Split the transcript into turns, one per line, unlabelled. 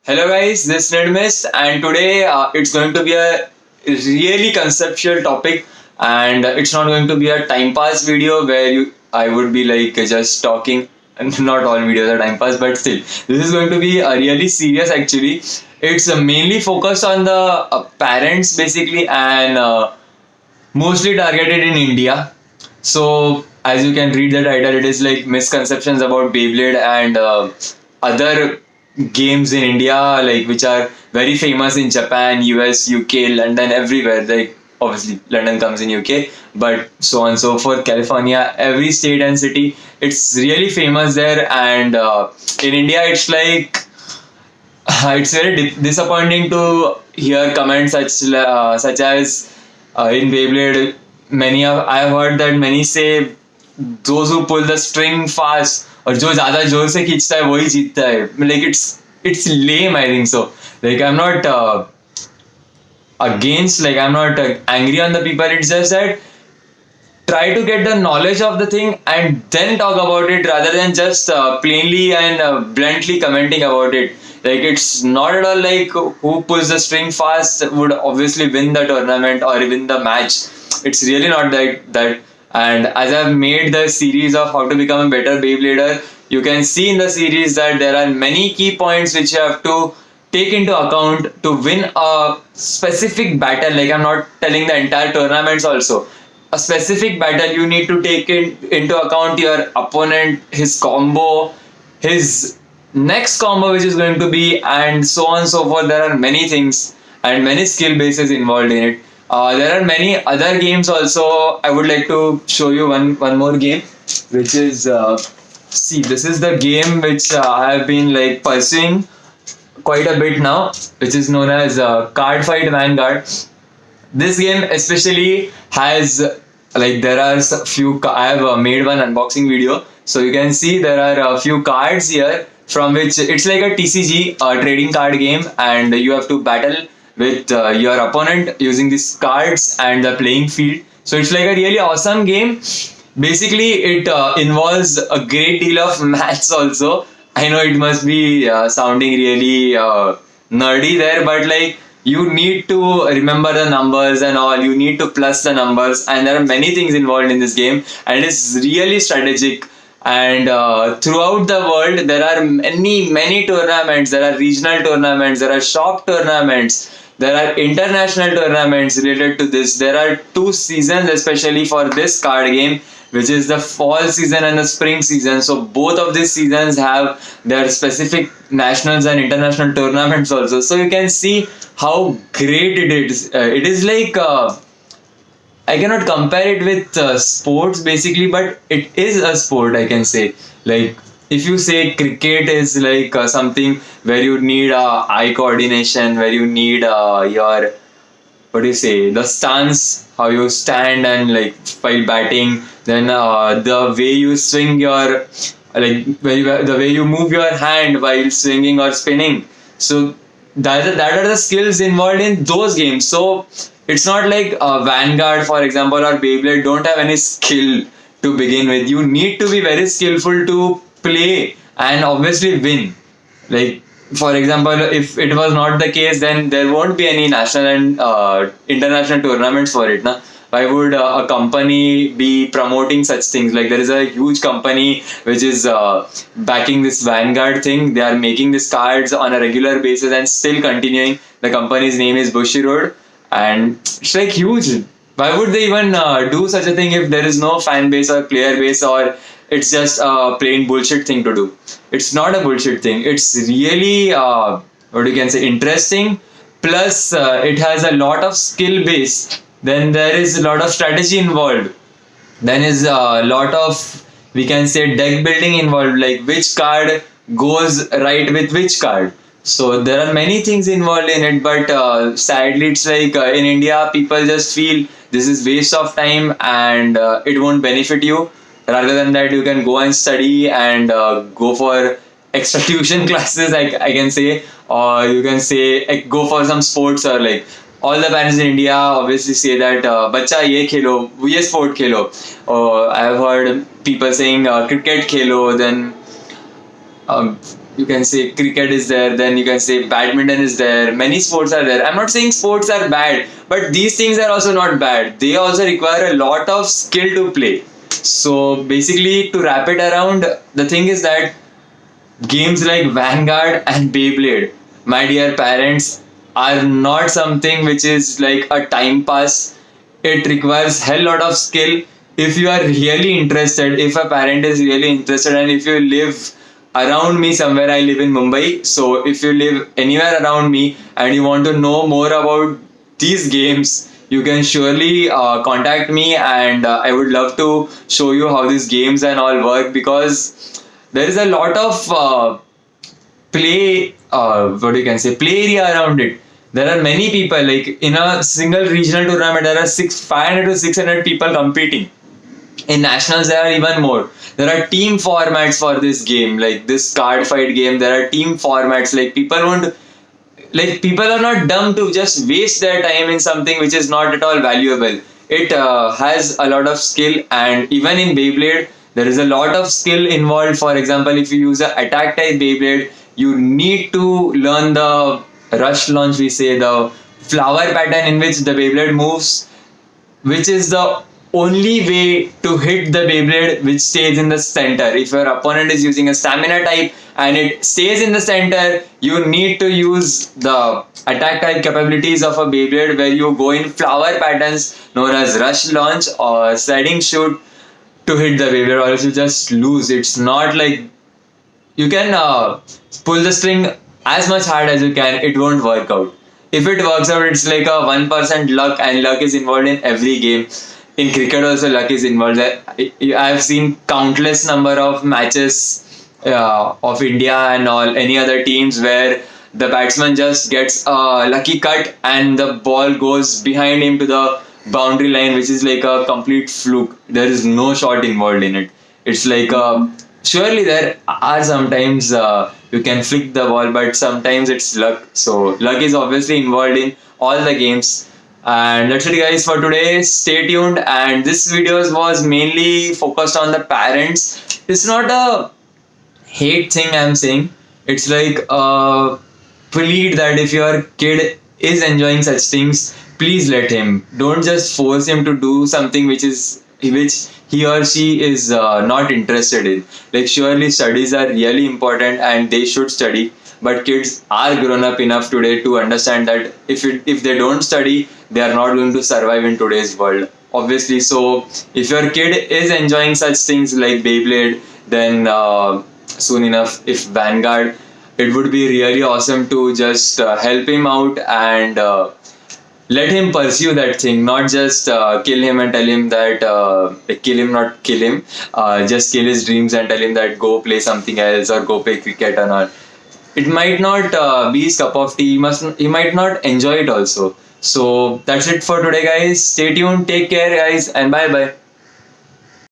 Hello guys, this is Nedmist and today it's going to be a really conceptual topic and it's not going to be a time pass video where I would be like just talking and not all videos are time pass but still this is going to be really serious actually. It's mainly focused on the parents basically and mostly targeted in India. So as you can read the title, it is like misconceptions about Beyblade and other games in India, like which are very famous in Japan, US, UK, London, everywhere. Like obviously London comes in UK, but so on and so forth. California, every state and city, it's really famous there. And in India, it's like it's very disappointing to hear comments such as in Beyblade. I have heard that many say those who pull the string fast और जो ज़्यादा जोर से खींचता है वही जीतता है. Like it's lame, I think so. Like I'm not against, like I'm not angry on the people. It's just that try to get the knowledge of the thing and then talk about it rather than just plainly and bluntly commenting about it. Like it's not at all like who pulls the string fast would obviously win the tournament or win the match. It's really not that. And as I've made the series of how to become a better Beyblader, you can see in the series that there are many key points which you have to take into account to win a specific battle. Like I'm not telling the entire tournaments also. A specific battle you need to take into account your opponent, his combo, his next combo which is going to be, and so on and so forth. There are many things and many skill bases involved in it. There are many other games also. I would like to show you one more game, which is see, this is the game which I have been like pursuing quite a bit now, which is known as Card Fight Vanguard. This game especially has like there are few. I have made one unboxing video, so you can see there are a few cards here from which it's like a TCG, trading card game, and you have to battle with your opponent using these cards and the playing field. So it's like a really awesome game. Basically, it involves a great deal of maths also. I know it must be sounding really nerdy there, but like you need to remember the numbers and all. You need to plus the numbers, and there are many things involved in this game, and it's really strategic. And throughout the world, there are many tournaments. There are regional tournaments. There are shop tournaments. There are international tournaments related to this. There are two seasons, especially for this card game, which is the fall season and the spring season. So both of these seasons have their specific nationals and international tournaments also. So you can see how great it is. It is like I cannot compare it with sports basically, but it is a sport, I can say. Like if you say cricket is like something where you need eye coordination, where you need your what do you say, the stance, how you stand and like while batting, then the way you swing your the way you move your hand while swinging or spinning. So that are the skills involved in those games. So it's not like Vanguard, for example, or Beyblade don't have any skill to begin with. You need to be very skillful to play and obviously win. Like for example, if it was not the case, then there won't be any national and international tournaments for it. Na? Why would a company be promoting such things? Like there is a huge company which is backing this Vanguard thing. They are making these cards on a regular basis and still continuing. The company's name is Bushiroad, and it's like huge. Why would they even do such a thing if there is no fan base or player base, or it's just a plain bullshit thing to do? It's not a bullshit thing. It's really what you can say interesting. Plus, it has a lot of skill base. Then there is a lot of strategy involved. Then is a lot of, we can say, deck building involved. Like which card goes right with which card. So there are many things involved in it, but sadly, it's like in India, people just feel this is waste of time and it won't benefit you. Rather than that, you can go and study and go for extra tuition classes, I can say, or you can say go for some sports, or like all the parents in India obviously say that "Bacha ye khelo, ye sport khelo." Or I have heard people saying "cricket khelo." Then you can say cricket is there, then you can say badminton is there, many sports are there. I'm not saying sports are bad, but these things are also not bad. They also require a lot of skill to play. So basically, to wrap it around, the thing is that games like Vanguard and Beyblade, my dear parents, are not something which is like a time pass. It requires hell lot of skill. If you are really interested, if a parent is really interested, and if you live around me somewhere, I live in Mumbai. So if you live anywhere around me and you want to know more about these games, you can surely contact me, and I would love to show you how these games and all work, because there is a lot of play what you can say play area around it. There are many people, like in a single regional tournament there are 500 to 600 people competing. In nationals there are even more. There are team formats for this game, like this card fight game. There are team formats. Like people are not dumb to just waste their time in something which is not at all valuable. It has a lot of skill, and even in Beyblade there is a lot of skill involved. For example, if you use a attack type Beyblade, you need to learn the rush launch, we say, the flower pattern in which the Beyblade moves, which is the only way to hit the Beyblade which stays in the center. If your opponent is using a stamina type and it stays in the center, you need to use the attack type capabilities of a Beyblade, where you go in flower patterns known as rush launch or sliding shoot to hit the Beyblade, or else you just lose. It's not like you can pull the string as much hard as you can, it won't work out. If it works out, it's like a 1% luck, and luck is involved in every game. In cricket also luck is involved. I've seen countless number of matches of India and all any other teams where the batsman just gets a lucky cut and the ball goes behind him to the boundary line, which is like a complete fluke. There is no shot involved in it. It's like surely there are sometimes you can flick the ball, but sometimes it's luck. So luck is obviously involved in all the games. And that's it guys for today. Stay tuned, and this video was mainly focused on the parents. It's not a hate thing I'm saying. It's like a plead that if your kid is enjoying such things, please let him. Don't just force him to do something which he or she is not interested in. Like surely studies are really important and they should study, but kids are grown up enough today to understand that if they don't study, they are not going to survive in today's world, obviously. So if your kid is enjoying such things like Beyblade, then soon enough, if Vanguard, it would be really awesome to just help him out and let him pursue that thing, not just kill him and tell him that kill him, not kill him, just kill his dreams and tell him that go play something else or go play cricket and all. It might not be his cup of tea. He might not enjoy it also. So that's it for today guys. Stay tuned, take care guys, and bye bye.